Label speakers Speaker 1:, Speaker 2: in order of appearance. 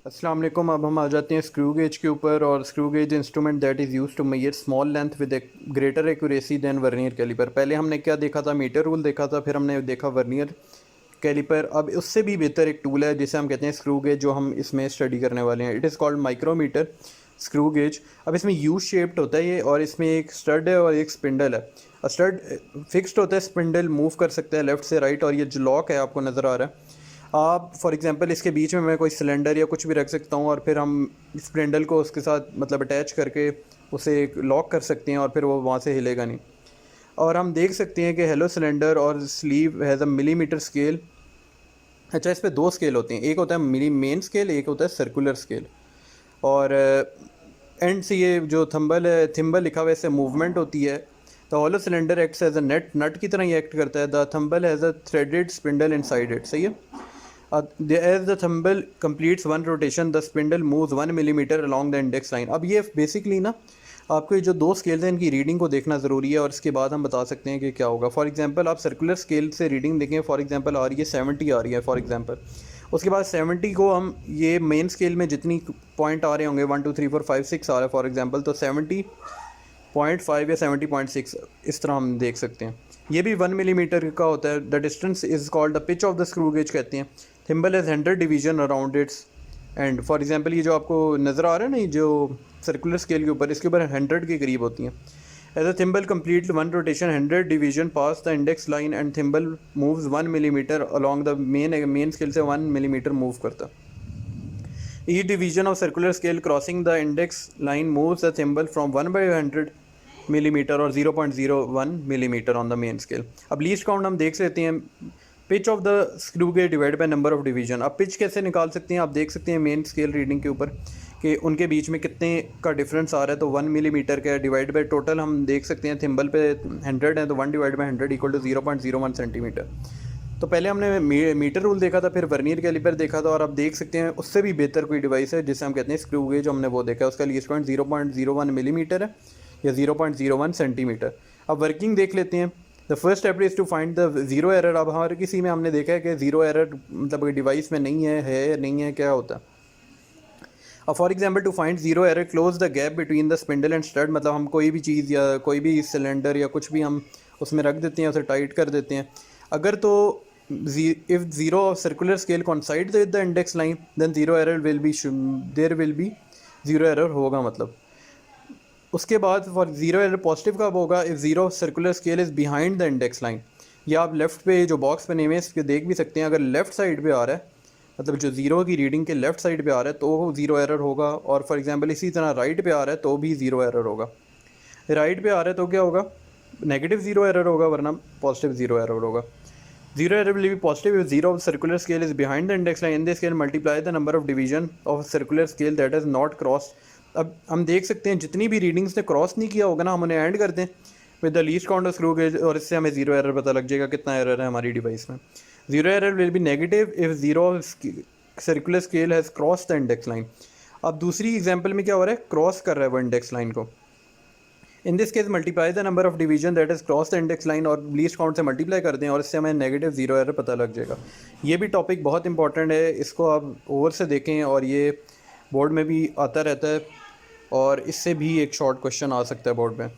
Speaker 1: अस्सलाम वालेकुम। अब हम आ जाते हैं स्क्रू गेज के ऊपर। और screw gauge instrument that is use to measure small length with greater accuracy than vernier calliper. पहले हमने क्या देखा था, मीटर रूल देखा था, फिर हमने देखा वर्नियर कैलिपर। अब उससे भी बेहतर एक टूल है जिसे हम कहते हैं स्क्रू गेज, जो हम इसमें स्टडी करने वाले हैं। It is called micrometer screw gauge. अब इसमें यू शेप्ड होता है ये, और इसमें एक स्टड है और एक स्पिंडल है। स्टड फिक्स्ड होता है, स्पिंडल मूव कर सकता है लेफ़्ट से राइट, और ये जो लॉक है आपको नज़र आ रहा है। आप फॉर एग्जांपल इसके बीच में मैं कोई सिलेंडर या कुछ भी रख सकता हूँ, और फिर हम स्पिंडल को उसके साथ मतलब अटैच करके उसे लॉक कर सकते हैं, और फिर वो वहाँ से हिलेगा नहीं। और हम देख सकते हैं कि हेलो सिलेंडर और sleeve has a millimetre scale. अच्छा, इस पे दो स्केल होते हैं, एक होता है मिली मेन स्केल, एक होता है सर्कुलर स्केल। और एंड से ये जो थंबल है, थिम्बल लिखा हुआ है, इससे मूवमेंट होती है। The hollow cylinder acts as a nut की तरह ये एक्ट करता है। The thimble has a threaded spindle inside it. सही है। As the thimble completes one rotation, the spindle moves 1 mm along the index line। अब ये बेसिकली ना आपको ये जो दो स्केल्स हैं इनकी रीडिंग को देखना ज़रूरी है, और इसके बाद हम बता सकते हैं कि क्या होगा। फॉर एग्जांपल आप सर्कुलर स्केल से रीडिंग देखें, फॉर एग्जांपल आ रही है 70 आ रही है फॉर एग्जांपल। उसके बाद 70 को हम ये मेन स्केल में जितनी पॉइंट आ रहे होंगे 1 2 3 4 5 6 आ रहा है फॉर एग्जांपल, तो 70.5 या 70.6 इस तरह हम देख सकते हैं। ये भी 1 mm का होता है। The distance is called the pitch of the screw gauge कहते हैं। Thimble has 100 division around its and. For example ये जो आपको नज़र आ रहा है ना, ये जो सर्कुलर स्केल के ऊपर, इसके ऊपर 100 के करीब होती हैं। As a thimble complete one rotation 100 division pass the index line and thimble moves 1 mm along the main scale से 1 mm मूव करता। Each division of circular scale crossing the index line moves the thimble from 1/100 mm और 0.01 mm on the main scale। अब least count हम देख सकते हैं, pitch of the screw gauge divide by number of division. अब pitch कैसे निकाल सकते हैं, आप देख सकते हैं मेन स्केल रीडिंग के ऊपर कि उनके बीच में कितने का डिफरेंस आ रहा है। तो 1 mm का है, डिवाइड बाय टोटल हम देख सकते हैं थिम्बल पे 100 है, तो 1 divide by 100 equal to 0.01 centimetre. तो पहले हमने मीटर रूल देखा था, फिर वर्नियर कैलिपर देखा था, और अब देख सकते हैं उससे भी बेहतर कोई डिवाइस है जिसे हम कहते हैं स्क्रू गेज, हमने वो देखा है। उसका लीस्ट पॉइंट 0.01 मिलीमीटर है या 0.01 सेंटीमीटर। अब वर्किंग देख लेते हैं। The first step is to find the zero error. अब हर किसी में हमने देखा है कि ज़ीरो एरर मतलब डिवाइस में नहीं है या नहीं है, क्या होता है। अब for example to find zero error close the gap between the spindle and stud. मतलब हम कोई भी चीज़ या कोई भी सिलेंडर या कुछ भी हम उसमें रख देते हैं, उसे टाइट कर देते हैं। अगर तो if zero of circular scale coincides with the index line, then zero error will be there will be zero error होगा। मतलब उसके बाद फॉर ज़ीरो एरर पॉजिटिव कब होगा, if zero circular scale is behind the index line. या आप left पे जो बॉक्स बने हुए हैं इसके देख भी सकते हैं, अगर लेफ़्ट साइड पे आ रहा है, मतलब जो ज़ीरो की रीडिंग के लेफ़्ट साइड पे आ रहा है तो ज़ीरो एरर होगा। और फॉर एग्जांपल इसी तरह राइट पे आ रहा है तो भी ज़ीरो एरर होगा। राइट पे आ रहा है तो क्या होगा, नेगेटिव ज़ीरो एरर होगा, वरना पॉजिटिव ज़ीरो एरर होगा। Zero error will be positive if zero of circular scale is behind the index line. In this scale, multiply the number of division of circular scale that has not crossed। अब हम देख सकते हैं जितनी भी readings ने cross नहीं किया होगा ना, हम उन्हें ऐड कर दें with the least count of screw gauge, और इससे हमें जीरो एरर पता लग जाएगा कितना एरर है हमारी डिवाइस में। Zero error will be negative if zero circular scale has cross the index line. अब दूसरी एग्जाम्पल में क्या हो रहा है, क्रॉस कर रहा है वो इंडेक्स लाइन को। In this case multiply the number of division that is cross the index line, और लीस्ट काउंट से मल्टीप्लाई कर दें, और इससे हमें नेगेटिव जीरो एरर पता लग जाएगा। ये भी टॉपिक बहुत इंपॉर्टेंट है, इसको आप ओवर से देखें, और ये बोर्ड में भी आता रहता है, और इससे भी एक शॉर्ट क्वेश्चन आ सकता है बोर्ड में।